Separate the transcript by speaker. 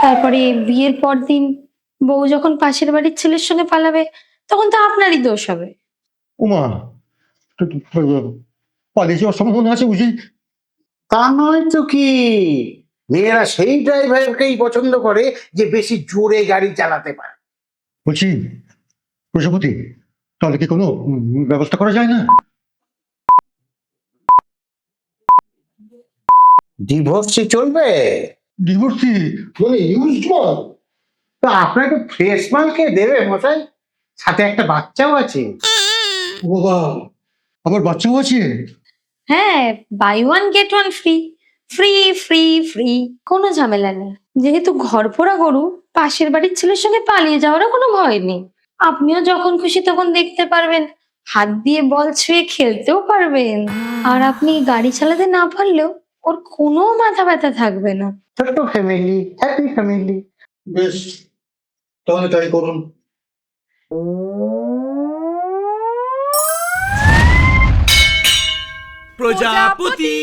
Speaker 1: তারপরে বিয়ের পর দিন বউ যখন পাশের বাড়ির ছেলের সঙ্গে পালাবে, তখন তো আপনারই দোষ হবে।
Speaker 2: ওমা, পালিয়ে যাওয়ার সম্ভাবনা আছে বুঝি?
Speaker 3: তা নয় তো কি, মেয়েরা সেই ড্রাইভারকেই পছন্দ করে যে বেশি জোরে গাড়ি চালাতে পারে।
Speaker 2: বলছি প্রজাপতি, তাহলে কি কোনো ব্যবস্থা করা যায় না?
Speaker 3: ডিভোর্সই চলবে?
Speaker 2: ডিভোর্সি মানে ইউজড মাল?
Speaker 3: তো আপনাকে ফ্রেশ মাল কে দেবে মশাই? সাথে একটা বাচ্চাও আছে।
Speaker 2: বাবা, আবার বাচ্চাও আছে?
Speaker 1: হ্যাঁ, buy one get one free. Free free free, কোনো ঝামেলা নেই। যেহেতু ঘরপোড়া গরু, পাশের বাড়ির ছেলের সঙ্গে পালিয়ে যাওয়ারও কোনো ভয় নেই। আপনিও যখন খুশি তখন দেখতে পারবেন, হাত দিয়ে বল ছুঁয়ে খেলতেও পারবেন। আর আপনি গাড়ি চালাতে না পারলেও ওর কোনো মাথা ব্যথা থাকবে না।
Speaker 3: ছোট্ট ফ্যামিলি, হ্যাপি ফ্যামিলি।
Speaker 2: বেশ, তাহলে তাই করুন।
Speaker 4: প্রজাপতি।